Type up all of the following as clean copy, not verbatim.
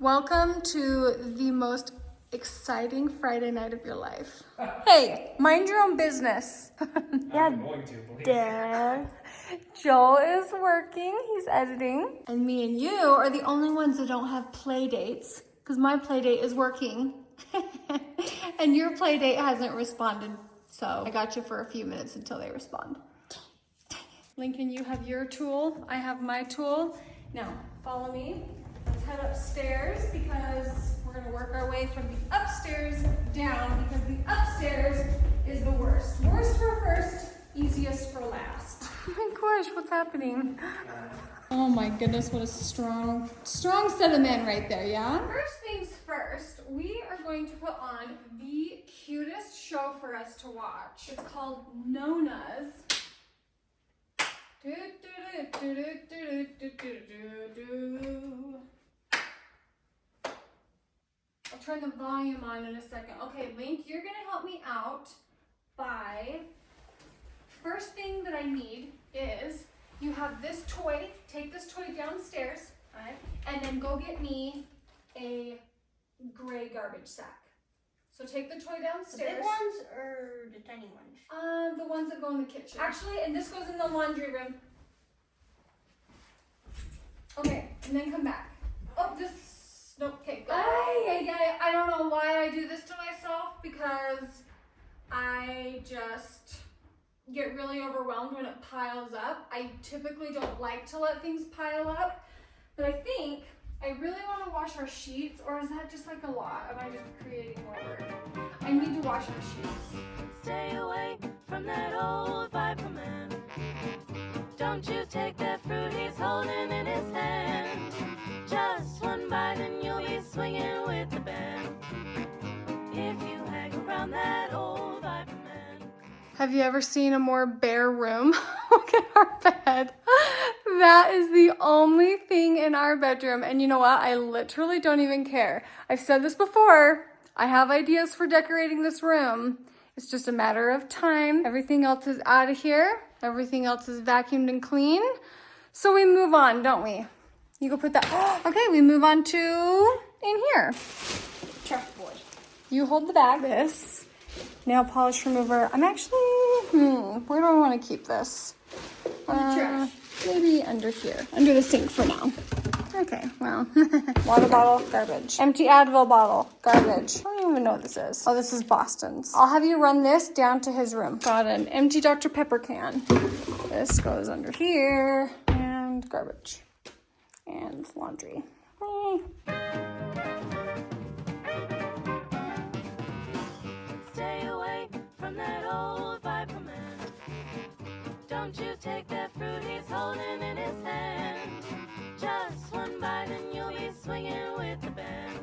Welcome to the most exciting Friday night of your life. Hey, mind your own business. I'm going to, believe me. Joel is working, he's editing. And me and you are the only ones that don't have play dates because my play date is working. And your play date hasn't responded. So I got you for a few minutes until they respond. Lincoln, you have your tool, I have my tool. Now, follow me. Let's head upstairs because we're gonna work our way from the upstairs down because the upstairs is the worst. Worst for first, easiest for last. Oh my gosh, what's happening? Oh my goodness, what a strong set of men right there, yeah? First things first, we are going to put on the cutest show for us to watch. It's called Nona's. I'll turn the volume on in a second. Okay, Link, you're gonna help me out by, first thing that I need is, you have this toy, take this toy downstairs, all right, and then go get me a gray garbage sack. So take the toy downstairs. The big ones or the tiny ones? The ones that go in the kitchen. Actually, and this goes in the laundry room. Okay, and then come back. Oh, this, nope, okay, go. I don't know why I do this to myself because I just get really overwhelmed when it piles up. I typically don't like to let things pile up, but I think I really want to wash our sheets, or is that just like a lot? Am I just creating more work? I need to wash our sheets. Stay away from that old viper man. Don't you take that fruit he's holding in his hand. Just one bite and you'll be swinging with the band. If you hang around that old viper man. Have you ever seen a more bare room? Look at our bed. That is the only thing in our bedroom. And you know what? I literally don't even care. I've said this before. I have ideas for decorating this room. It's just a matter of time. Everything else is out of here. Everything else is vacuumed and clean. So we move on, don't we? You go put that. Okay, we move on to in here. Chessboard. You hold the bag. This nail polish remover. I'm actually, where do I want to keep this? Trash. Maybe under here, under the sink for now. Okay, well, water bottle, garbage. Empty Advil bottle, garbage. I don't even know what this is. Oh, this is Boston's. I'll have you run this down to his room. Got an empty Dr. Pepper can. This goes under here, and garbage, and laundry. Stay away from that old viper man. Don't you take that fruit he's holding in his hand. Just one bite and you'll be swinging with the band.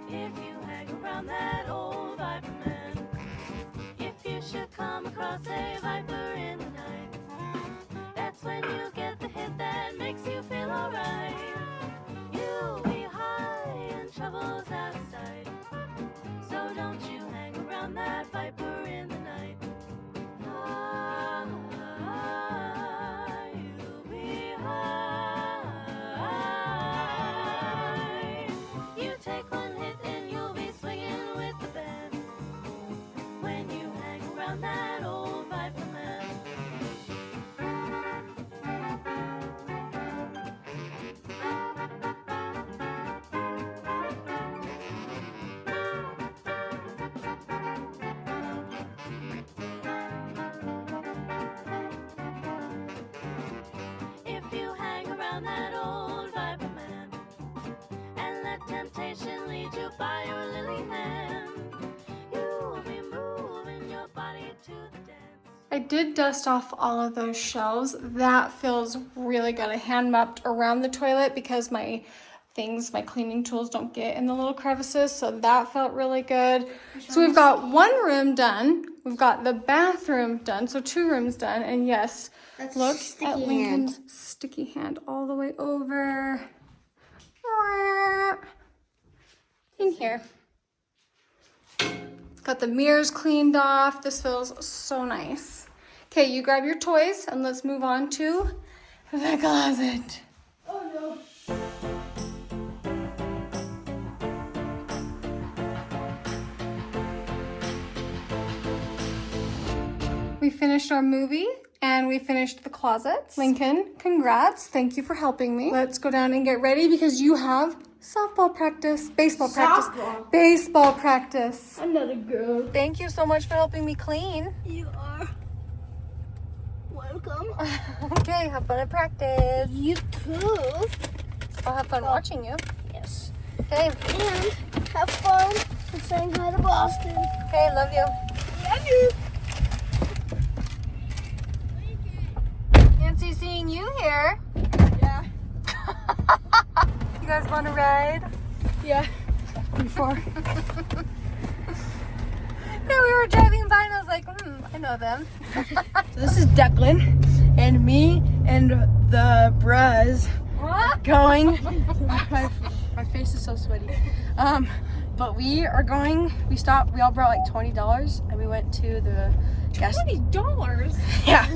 If you hang around that old viper man. If you should come across a viper in the night, that's when you get the hit that makes you feel alright. You'll be high and trouble's out of sight. So don't you hang around that viper in the night. You'll be high. You take one hit and you'll be swinging with the band. When you hang around that old viper man. If you hang around that old viper man and let temptation lead you by your lily hand, you'll be moving your body to the dance. I did dust off all of those shelves. That feels really good. I hand mopped around the toilet because my cleaning tools don't get in the little crevices, so that felt really good. So we've got one room done. We've got the bathroom done, so 2 rooms done. And yes, That's look sticky at Lincoln's hand. sticky hand all the way over in here. Got the mirrors cleaned off. This feels so nice. Okay, you grab your toys and let's move on to the closet. Oh no. we finished our movie and we finished the closets. Lincoln, congrats. Thank you for helping me. Let's go down and get ready because you have baseball practice. Baseball practice. Another girl. Thank you so much for helping me clean. You are welcome. Okay, have fun at practice. You too. I'll have fun watching you. Yes. Okay. And have fun saying hi to Boston. Okay, love you. Love you. Fancy seeing you here. Yeah. You guys want to ride? Yeah. Before. Yeah, we were driving by and I was like, I know them. So this is Declan and me and the bros going. My face is so sweaty. But we are going. We all brought like $20 and we went to the gas. $20? Yeah.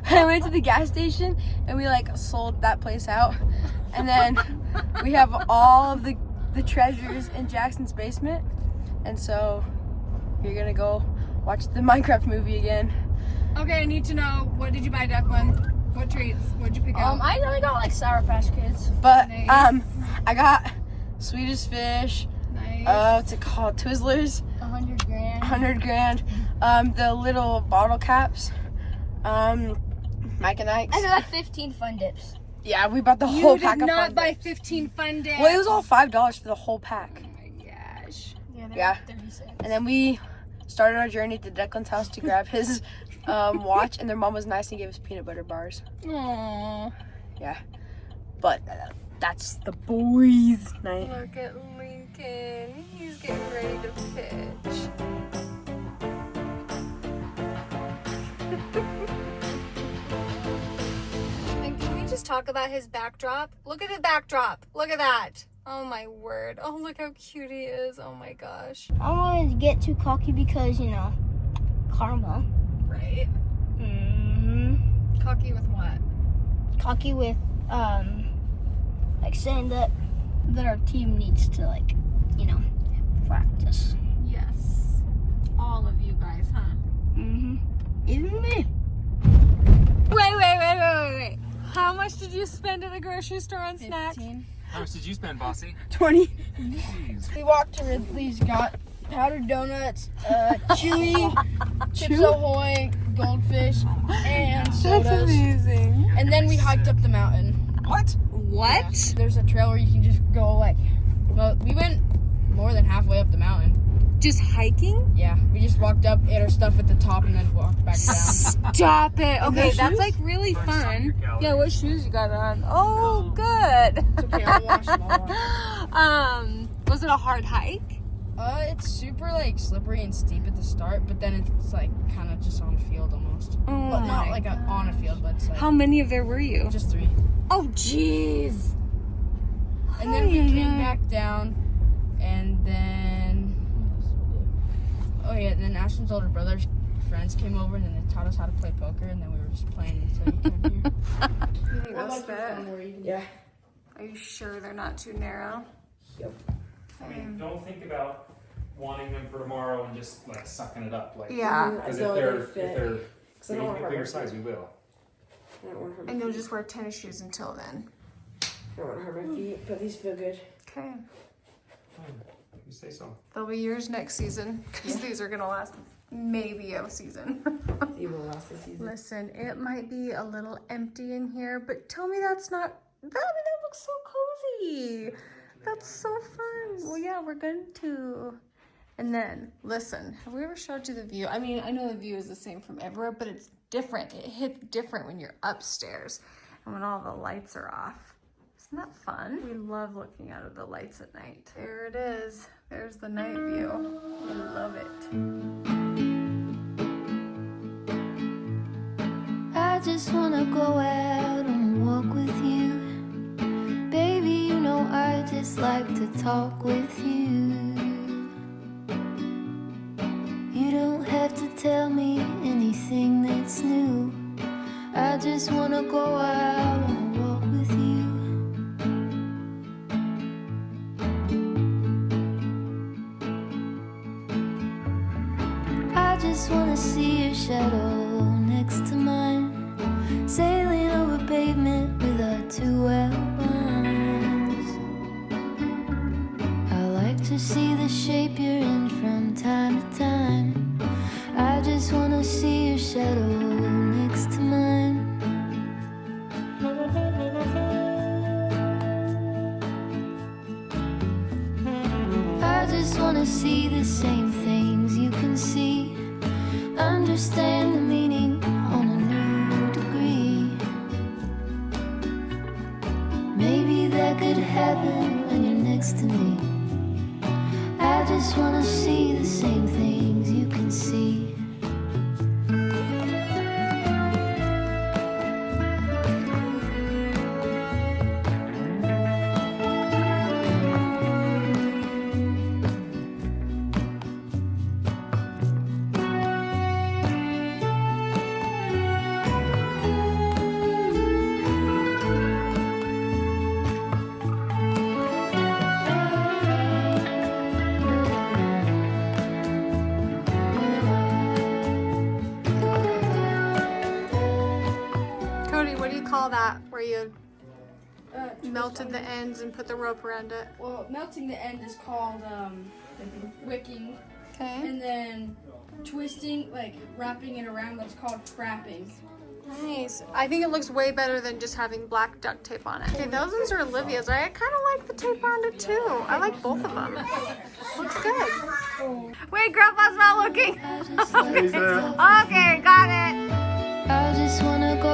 I went to the gas station and we like sold that place out. And then we have all of the treasures in Jackson's basement. And so you're gonna go watch the Minecraft movie again. Okay, I need to know, what did you buy, Declan? What treats? What did you pick out? I only got like Sour Patch Kids. But Nice. I got Swedish Fish. Nice. What's it called? Twizzlers. 100 grand. 100 grand. The little bottle caps. Mike and Ike's. I got like 15 Fun Dips. Yeah, we bought the You whole did pack of not Fun buy Dips. 15 Fun Dips. Well, it was all $5 for the whole pack. Oh my gosh. Yeah. 36. And then we started our journey to Declan's house to grab his watch, and their mom was nice and gave us peanut butter bars. Aww. Yeah. But that's the boys' night. Look at Lincoln. He's getting ready to pitch. And can we just talk about his backdrop? Look at the backdrop. Look at that. Oh my word. Oh, look how cute he is. Oh my gosh. I don't want to get too cocky because, karma. Right? Mm-hmm. Cocky with what? Cocky with, like saying that our team needs to, practice. Yes. All of you guys, huh? Mm-hmm. Even me. Wait. How much did you spend at the grocery store on snacks? 15. How much did you spend, Bossy? 20. Jeez. We walked to Ridley's, got powdered donuts, chewy, Chips Ahoy, goldfish, and sodas. amazing. And then we hiked up the mountain. What? What? There's a trail where you can just go we went more than halfway up the mountain. Just hiking? Yeah, we just walked up, ate our stuff at the top, and then walked back down. Stop it. Okay, those that's shoes? like really Burn some of fun. your calories. Yeah, what shoes you got on? Oh, good. It's okay, I'll wash them. Was it a hard hike? It's super slippery and steep at the start, but then it's kind of just on a field almost. Oh But not my on a field, but it's How many of there were you? just 3. Oh, jeez. And then we came back down, and then what else did we do? Oh yeah, and then Ashton's older brother's friends came over, and then they taught us how to play poker, and then we were just playing until you came here. You think that's fit? Yeah. Are you sure they're not too narrow? Yep. I mean, don't think about wanting them for tomorrow and just sucking it up. Yeah. Because if they're bigger size, we will. I don't want to hurt And you'll just wear tennis shoes until then. I don't want to hurt my feet, but these feel good. Okay. You say so. They'll be yours next season because these are going to last maybe a season. They will last the season. Listen, it might be a little empty in here, but tell me that's not, that looks so cozy. That's so fun. Well, yeah, we're going to. And then, listen, have we ever showed you the view? I mean, I know the view is the same from everywhere, but it's different. It hits different when you're upstairs and when all the lights are off. Isn't that fun? We love looking out of the lights at night. There it is. There's the night view. We love it. I just wanna go out and walk with you. Baby, you know I just like to talk with you. You don't have to tell me anything that's new. I just wanna go out and walk with you. I just wanna see your shadow shadow next to mine, sailing over pavement with our two outlines. I like to see the shape you're in from time to time. I just wanna see your shadow next to mine. I just wanna see the same things you can see, understand the meaning on a new degree. Maybe that could happen when you're next to me. I just wanna see the same things you can see. Cody, what do you call that where you melted the ends and put the rope around it? Well, melting the end is called wicking. Okay. And then twisting, like wrapping it around, that's called frapping. Nice. I think it looks way better than just having black duct tape on it. Okay, those ones are Olivia's. I kind of like the tape on it too. I like both of them. Looks good. Wait, Grandpa's not looking. Okay, got it. I just wanna go